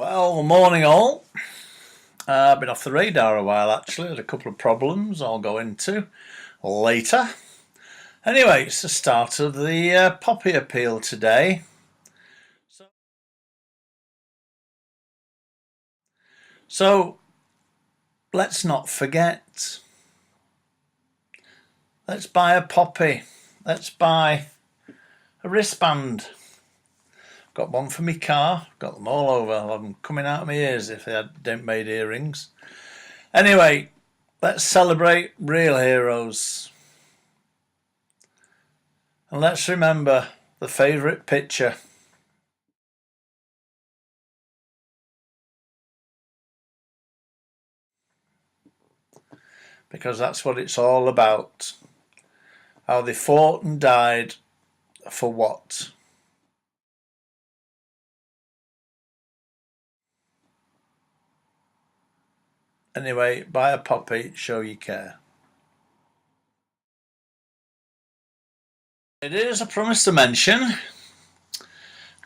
Well, morning all. I've been off the radar a while actually, had a couple of problems I'll go into later. Anyway, it's the start of the poppy appeal today. So let's not forget. Let's buy a poppy. Let's buy a wristband. Got one for my car. Got them all over. I'll have them coming out of my ears if they hadn't made earrings. Anyway, let's celebrate real heroes. And let's remember the favourite picture. Because that's what it's all about. How they fought and died for what? Anyway, buy a poppy, show you care. It is, I promised to mention.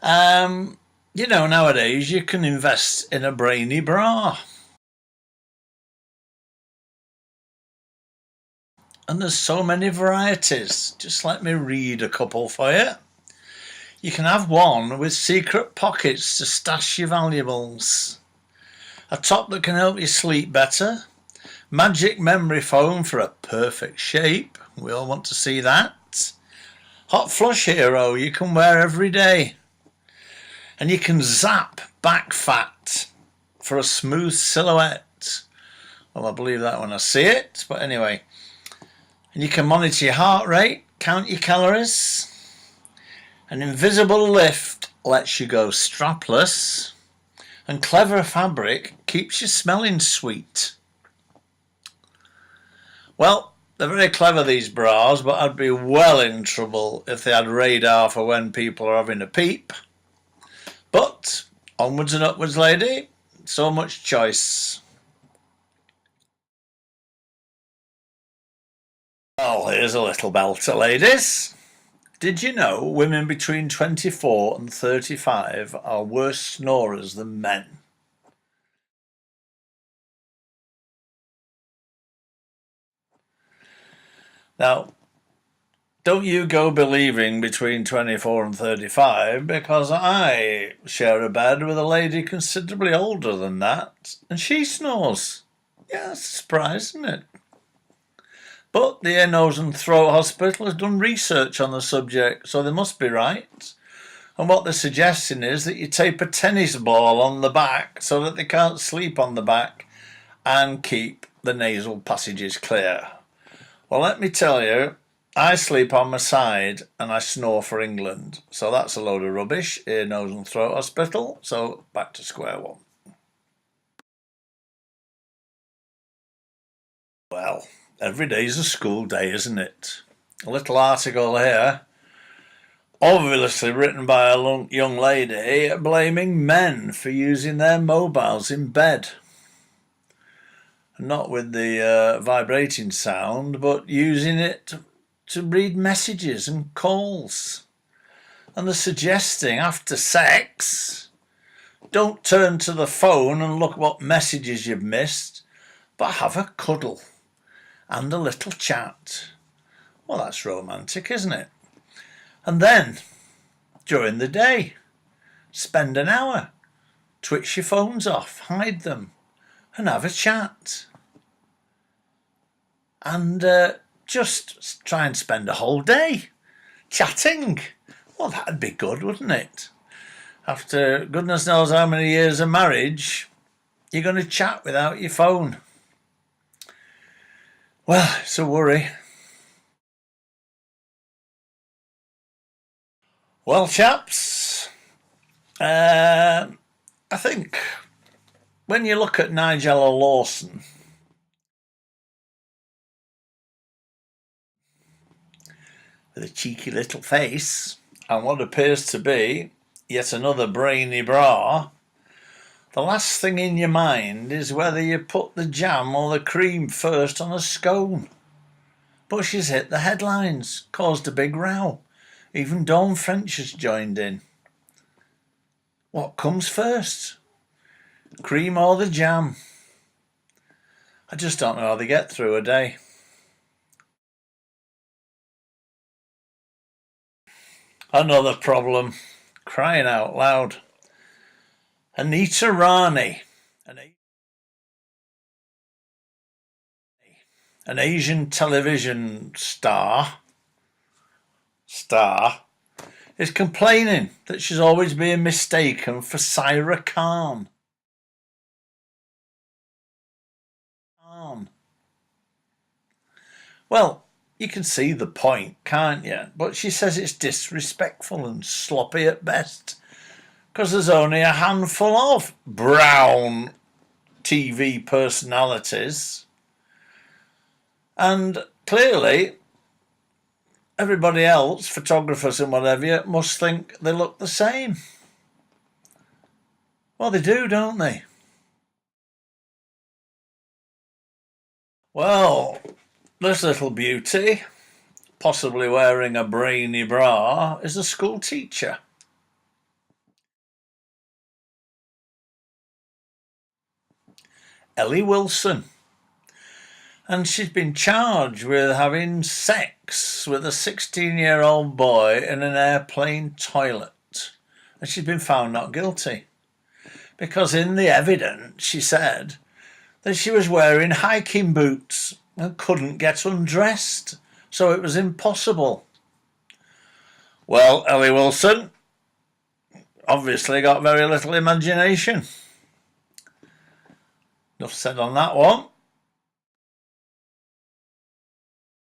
You know, nowadays you can invest in a brainy bra. And there's so many varieties. Just let me read a couple for you. You can have one with secret pockets to stash your valuables. A top that can help you sleep better. Magic memory foam for a perfect shape. We all want to see that. Hot Flush Hero you can wear every day. And you can zap back fat for a smooth silhouette. Well, I believe that when I see it, but anyway. And you can monitor your heart rate, count your calories. An invisible lift lets you go strapless. And clever fabric keeps you smelling sweet. Well, they're very clever, these bras, but I'd be well in trouble if they had radar for when people are having a peep. But onwards and upwards, lady. So much choice. Well, here's a little belter, ladies. Did you know women between 24 and 35 are worse snorers than men? Now, don't you go believing between 24 and 35, because I share a bed with a lady considerably older than that, and she snores. Yeah, that's a surprise, isn't it? But the Ear, Nose and Throat Hospital has done research on the subject, so they must be right. And what they're suggesting is that you tape a tennis ball on the back so that they can't sleep on the back and keep the nasal passages clear. Well, let me tell you, I sleep on my side and I snore for England. So that's a load of rubbish, Ear, Nose and Throat Hospital. So back to square one. Well, every day's a school day, isn't it? A little article here, obviously written by a young lady, blaming men for using their mobiles in bed. Not with the vibrating sound, but using it to read messages and calls. And they're suggesting after sex, don't turn to the phone and look what messages you've missed, but have a cuddle and a little chat. Well, that's romantic, isn't it? And then, during the day, spend an hour, twitch your phones off, hide them, and have a chat. And just try and spend a whole day chatting. Well, that'd be good, wouldn't it? After goodness knows how many years of marriage, you're going to chat without your phone. Well, it's a worry. Well, chaps, I think when you look at Nigella Lawson, with a cheeky little face and what appears to be yet another brainy bra, the last thing in your mind is whether you put the jam or the cream first on a scone. But she's hit the headlines, caused a big row. Even Dawn French has joined in. What comes first? cream or the jam. I just don't know how they get through a day. Another problem, crying out loud. Anita Rani, an Asian television star, is complaining that she's always being mistaken for Saira Khan. Well, you can see the point, can't you? But she says it's disrespectful and sloppy at best, because there's only a handful of brown TV personalities, and clearly everybody else, photographers and whatever, must think they look the same. Well, they do, don't they? Well, this little beauty, possibly wearing a brainy bra, is a school teacher. Ellie Wilson. And she's been charged with having sex with a 16-year-old boy in an airplane toilet. And she's been found not guilty. Because in the evidence, she said that she was wearing hiking boots and couldn't get undressed, so it was impossible. Well, Ellie Wilson obviously got very little imagination. Enough said on that one.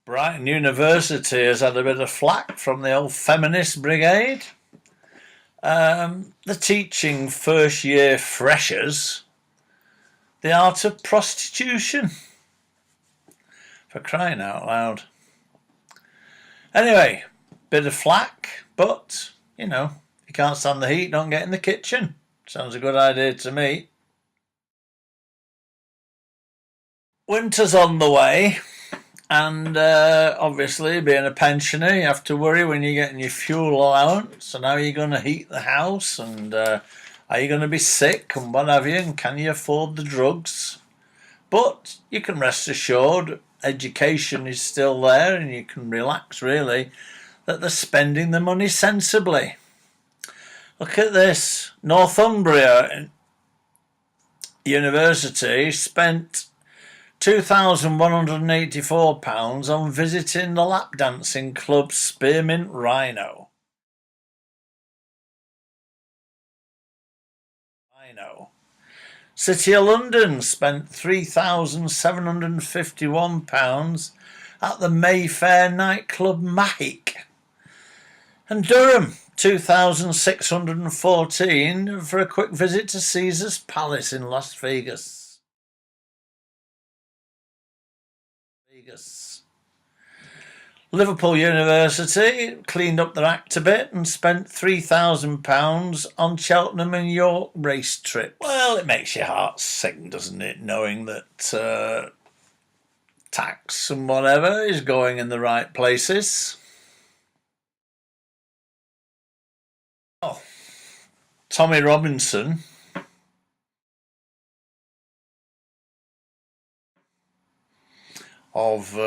Brighton University has had a bit of flack from the old feminist brigade. They're teaching first-year freshers the art of prostitution. For crying out loud. Anyway, bit of flack, but, you know, if you can't stand the heat, don't get in the kitchen. Sounds a good idea to me. Winter's on the way, and obviously, being a pensioner, you have to worry when you're getting your fuel allowance, and how are you going to heat the house, and are you going to be sick, and what have you, and can you afford the drugs? But you can rest assured, education is still there, and you can relax, really, that they're spending the money sensibly. Look at this. Northumbria University spent £2,184 on visiting the lap dancing club Spearmint Rhino. City of London spent £3,751 at the Mayfair nightclub Mahik. And Durham, £2,614 for a quick visit to Caesar's Palace in Las Vegas. Liverpool University cleaned up their act a bit and spent £3,000 on Cheltenham and York race trip. Well, it makes your heart sing, doesn't it, knowing that tax and whatever is going in the right places. Oh, Tommy Robinson of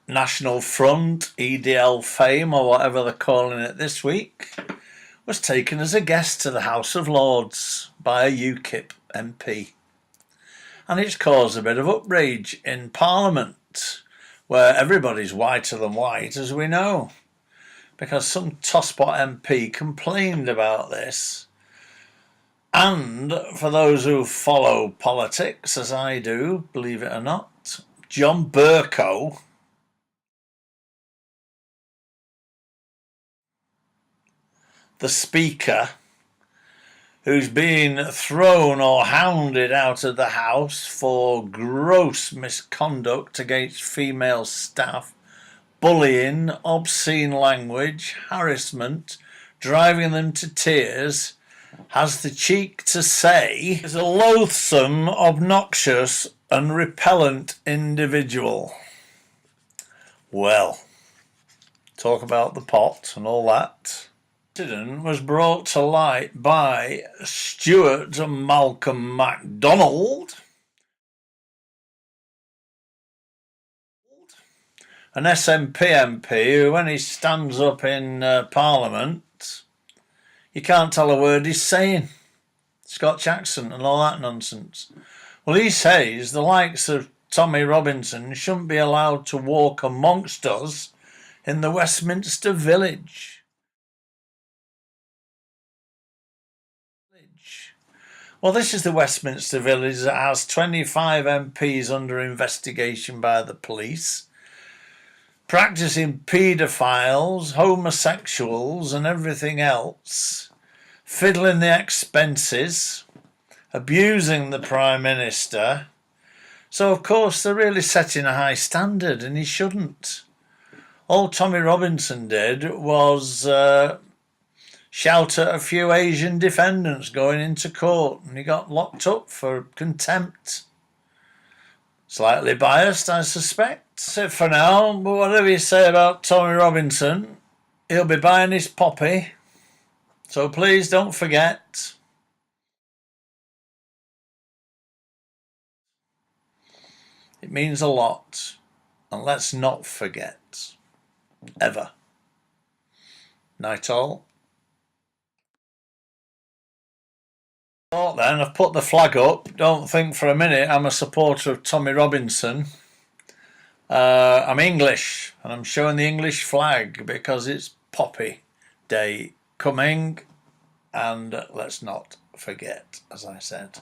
National Front, EDL fame, or whatever they're calling it this week, was taken as a guest to the House of Lords by a UKIP MP. And it's caused a bit of outrage in Parliament, where everybody's whiter than white, as we know, because some tosspot MP complained about this. And for those who follow politics, as I do, believe it or not, John Bercow, the Speaker, who's been thrown or hounded out of the House for gross misconduct against female staff, bullying, obscene language, harassment, driving them to tears, has the cheek to say is a loathsome, obnoxious and repellent individual. Well, talk about the pot and all that. incident was brought to light by Stuart Malcolm MacDonald, an SNP MP who, when he stands up in Parliament, you can't tell a word he's saying. Scotch accent and all that nonsense. Well, he says the likes of Tommy Robinson shouldn't be allowed to walk amongst us in the Westminster Village. Well, this is the Westminster Village that has 25 MPs under investigation by the police, practicing paedophiles, homosexuals and everything else, fiddling the expenses, abusing the Prime Minister. So, of course, they're really setting a high standard, and he shouldn't. All Tommy Robinson did was shout at a few Asian defendants going into court, and he got locked up for contempt. Slightly biased, I suspect. That's it for now, but whatever you say about Tommy Robinson, he'll be buying his poppy. So please don't forget. It means a lot, and let's not forget. Ever. Night all. Oh, then I've put the flag up. Don't think for a minute I'm a supporter of Tommy Robinson. I'm English, and I'm showing the English flag because it's Poppy Day coming, and let's not forget, as I said.